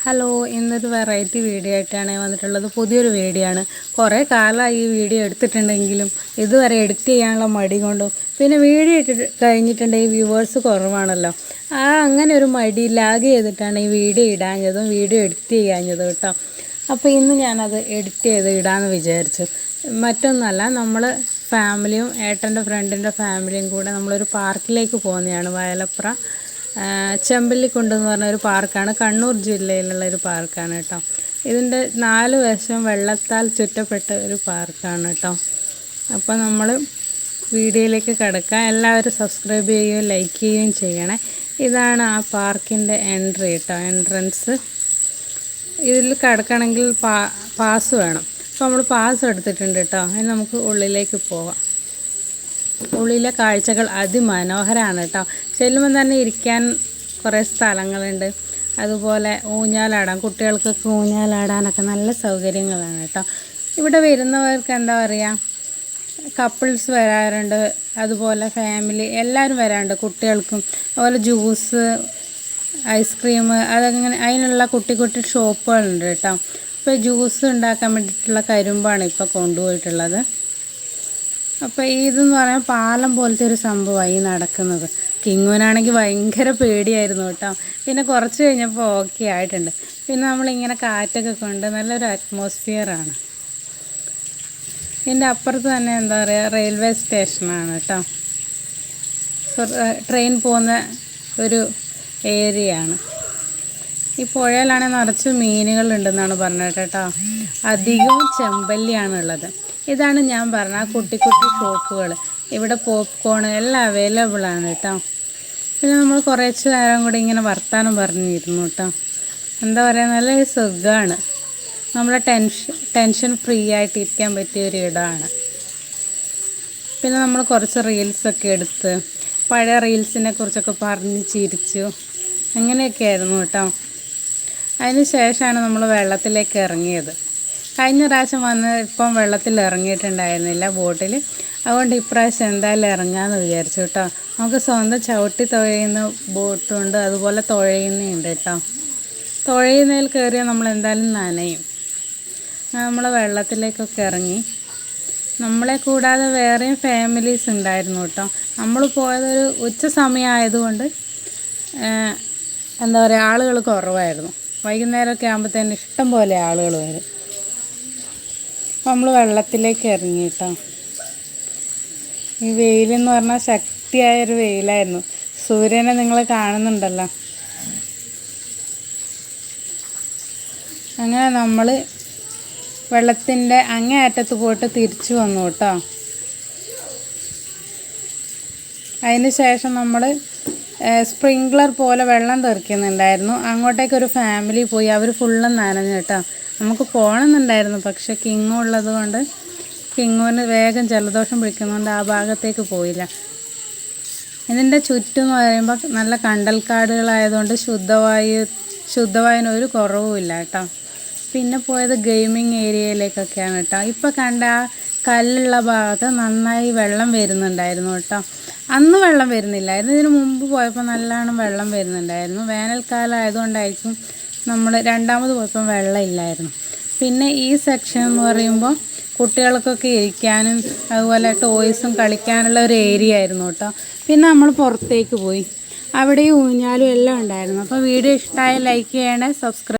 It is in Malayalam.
ഹലോ, ഇന്നൊരു വെറൈറ്റി വീഡിയോ ആയിട്ടാണ് വന്നിട്ടുള്ളത്. പുതിയൊരു വീഡിയോ ആണ്. കുറേ കാലമായി ഈ വീഡിയോ എടുത്തിട്ടുണ്ടെങ്കിലും ഇതുവരെ എഡിറ്റ് ചെയ്യാനുള്ള മടി കൊണ്ടും പിന്നെ വീഡിയോ ഇട്ടിട്ട് കഴിഞ്ഞിട്ടുണ്ടെങ്കിൽ വ്യൂവേഴ്സ് കുറവാണല്ലോ, അങ്ങനെ ഒരു മടി ലാഗ് ചെയ്തിട്ടാണ് ഈ വീഡിയോ ഇടാഞ്ഞതും വീഡിയോ എഡിറ്റ് ചെയ്യാഞ്ഞതും കേട്ടോ. അപ്പോൾ ഇന്ന് ഞാനത് എഡിറ്റ് ചെയ്ത് ഇടാമെന്ന് വിചാരിച്ചു. മറ്റൊന്നല്ല, നമ്മൾ ഫാമിലിയും ഏട്ടൻ്റെ ഫ്രണ്ടിൻ്റെ ഫാമിലിയും കൂടെ നമ്മളൊരു പാർക്കിലേക്ക് പോകുന്നതാണ്. വയലപ്ര ചെമ്പല്ലിക്കുണ്ട് എന്ന് പറഞ്ഞ ഒരു പാർക്കാണ്. കണ്ണൂർ ജില്ലയിലുള്ള ഒരു പാർക്കാണ് കേട്ടോ. ഇതിൻ്റെ 4 വശം വെള്ളത്താൽ ചുറ്റപ്പെട്ട ഒരു പാർക്കാണ് കേട്ടോ. അപ്പോൾ നമ്മൾ വീഡിയോയിലേക്ക് കിടക്കാം. എല്ലാവരും സബ്സ്ക്രൈബ് ചെയ്യുകയും ലൈക്ക് ചെയ്യുകയും ചെയ്യണേ. ഇതാണ് ആ പാർക്കിൻ്റെ എൻട്രി കേട്ടോ, എൻട്രൻസ്. ഇതിൽ കിടക്കണമെങ്കിൽ പാസ് വേണം. അപ്പോൾ നമ്മൾ പാസ് എടുത്തിട്ടുണ്ട് കേട്ടോ. ഇനി നമുക്ക് ഉള്ളിലേക്ക് പോവാം. ഉള്ളിലെ കാഴ്ചകൾ അതിമനോഹരമാണ് കേട്ടോ. ചെല്ലുമ്പോൾ തന്നെ ഇരിക്കാൻ കുറേ സ്ഥലങ്ങളുണ്ട്. അതുപോലെ ഊഞ്ഞാലാടാൻ, കുട്ടികൾക്കൊക്കെ ഊഞ്ഞാലാടാനൊക്കെ നല്ല സൗകര്യങ്ങളാണ് കേട്ടോ. ഇവിടെ വരുന്നവർക്ക് എന്താ പറയുക, കപ്പിൾസ് വരാറുണ്ട്, അതുപോലെ ഫാമിലി എല്ലാവരും വരാറുണ്ട്. കുട്ടികൾക്കും അതുപോലെ ജ്യൂസ്, ഐസ്ക്രീം, അതങ്ങനെ അതിനുള്ള കുട്ടി കുട്ടി ഷോപ്പുകളുണ്ട് കേട്ടോ. ഇപ്പോൾ ജ്യൂസ് ഉണ്ടാക്കാൻ വേണ്ടിയിട്ടുള്ള കരിമ്പാണ് ഇപ്പോൾ കൊണ്ടുപോയിട്ടുള്ളത്. അപ്പോൾ ഇതെന്ന് പറഞ്ഞാൽ പാലം പോലത്തെ ഒരു സംഭവമായി നടക്കുന്നത്. കിങ്ങുവിനാണെങ്കിൽ ഭയങ്കര പേടിയായിരുന്നു കേട്ടോ. പിന്നെ കുറച്ച് കഴിഞ്ഞപ്പോൾ ഓക്കെ ആയിട്ടുണ്ട്. പിന്നെ നമ്മളിങ്ങനെ കാറ്റൊക്കെ കൊണ്ട് നല്ലൊരു അറ്റ്മോസ്ഫിയറാണ്. ഇതിൻ്റെ അപ്പുറത്ത് തന്നെ എന്താ പറയുക, റെയിൽവേ സ്റ്റേഷനാണ് കേട്ടോ. ട്രെയിൻ പോകുന്ന ഒരു ഏരിയയാണ്. ഈ പുഴയിലാണെങ്കിൽ നിറച്ച് മീനുകളുണ്ടെന്നാണ് പറഞ്ഞത് കേട്ടോ. അധികവും ചെമ്പല്ലിയാണുള്ളത്. ഇതാണ് ഞാൻ പറഞ്ഞ ആ കുട്ടി കുട്ടി ഷോപ്പുകൾ. ഇവിടെ പോപ്കോൺ എല്ലാം അവൈലബിൾ ആണ് കേട്ടോ. പിന്നെ നമ്മൾ കുറച്ച് നേരം കൂടി ഇങ്ങനെ വർത്താനം പറഞ്ഞിരുന്നു കേട്ടോ. എന്താ പറയുക, നല്ല സുഖമാണ്. നമ്മളെ ടെൻഷൻ ഫ്രീ ആയിട്ട് ഇരിക്കാൻ പറ്റിയ ഒരു ഇടമാണ്. പിന്നെ നമ്മൾ കുറച്ച് റീൽസൊക്കെ എടുത്ത് പഴയ റീൽസിനെ കുറിച്ചൊക്കെ പറഞ്ഞ് ചിരിച്ചു, അങ്ങനെയൊക്കെ ആയിരുന്നു കേട്ടോ. അതിന് ശേഷമാണ് നമ്മൾ വെള്ളത്തിലേക്ക് ഇറങ്ങിയത്. കഴിഞ്ഞ പ്രാവശ്യം വന്ന് ഇപ്പം വെള്ളത്തിൽ ഇറങ്ങിയിട്ടുണ്ടായിരുന്നില്ല ബോട്ടിൽ. അതുകൊണ്ട് ഇപ്രാവശ്യം എന്തായാലും ഇറങ്ങാമെന്ന് വിചാരിച്ചു കേട്ടോ. നമുക്ക് സ്വന്തം ചവിട്ടി തുഴയുന്ന ബോട്ടുണ്ട്, അതുപോലെ തുഴയുന്നുണ്ട് കേട്ടോ. തുഴയുന്നതിൽ കയറിയാൽ നമ്മൾ എന്തായാലും നനയും. നമ്മൾ വെള്ളത്തിലേക്കൊക്കെ ഇറങ്ങി. നമ്മളെ കൂടാതെ വേറെയും ഫാമിലീസ് ഉണ്ടായിരുന്നു കേട്ടോ. നമ്മൾ പോയതൊരു ഉച്ച സമയമായതുകൊണ്ട് എന്താ പറയുക, ആളുകൾ കുറവായിരുന്നു. വൈകുന്നേരമൊക്കെ ആകുമ്പോഴത്തേന് ഇഷ്ടം പോലെ ആളുകൾ വരും. അപ്പോൾ നമ്മൾ വെള്ളത്തിലേക്ക് ഇറങ്ങി കേട്ടോ. ഈ വെയിലെന്ന് പറഞ്ഞാൽ ശക്തിയായൊരു വെയിലായിരുന്നു. സൂര്യനെ നിങ്ങൾ കാണുന്നുണ്ടല്ലോ. അങ്ങനെ നമ്മൾ വെള്ളത്തിൻ്റെ അങ്ങേ അറ്റത്ത് പോയിട്ട് തിരിച്ചു വന്നു കേട്ടോ. അതിന് ശേഷം നമ്മൾ സ്പ്രിങ്ക്ലർ പോലെ വെള്ളം തെറിക്കുന്നുണ്ടായിരുന്നു. അങ്ങോട്ടേക്കൊരു ഫാമിലി പോയി. അവർ ഫുള്ളും നനഞ്ഞു കേട്ടോ. നമുക്ക് പോകണമെന്നുണ്ടായിരുന്നു, പക്ഷേ കിങ്ങു ഉള്ളത് കൊണ്ട്, കിങ്ങുവിന് വേഗം ജലദോഷം പിടിക്കുന്നതുകൊണ്ട് ആ ഭാഗത്തേക്ക് പോയില്ല. ഇതിൻ്റെ ചുറ്റും എന്ന് പറയുമ്പോൾ നല്ല കണ്ടൽക്കാടുകളായതുകൊണ്ട് ശുദ്ധവായുവിന് ഒരു കുറവുമില്ല കേട്ടോ. പിന്നെ പോയത് ഗെയിമിങ് ഏരിയയിലേക്കൊക്കെയാണ് കേട്ടോ. ഇപ്പോൾ കണ്ട ആ കല്ലുള്ള ഭാഗത്ത് നന്നായി വെള്ളം വരുന്നുണ്ടായിരുന്നു കേട്ടോ. അന്ന് വെള്ളം വരുന്നില്ലായിരുന്നു, ഇതിന് മുമ്പ് പോയപ്പോൾ നല്ലോണം വെള്ളം വരുന്നുണ്ടായിരുന്നു. വേനൽക്കാലം ആയതുകൊണ്ടായിരിക്കും നമ്മൾ രണ്ടാമത് പോയപ്പോൾ വെള്ളം ഇല്ലായിരുന്നു. പിന്നെ ഈ സെക്ഷൻ എന്ന് പറയുമ്പോൾ കുട്ടികൾക്കൊക്കെ ഇരിക്കാനും അതുപോലെ ടോയ്സും കളിക്കാനുള്ള ഒരു ഏരിയ ആയിരുന്നു കേട്ടോ. പിന്നെ നമ്മൾ പുറത്തേക്ക് പോയി. അവിടെ ഊഞ്ഞാലും എല്ലാം ഉണ്ടായിരുന്നു. അപ്പോൾ വീഡിയോ ഇഷ്ടമായ ലൈക്ക് ചെയ്യണേ, സബ്സ്ക്രൈബ്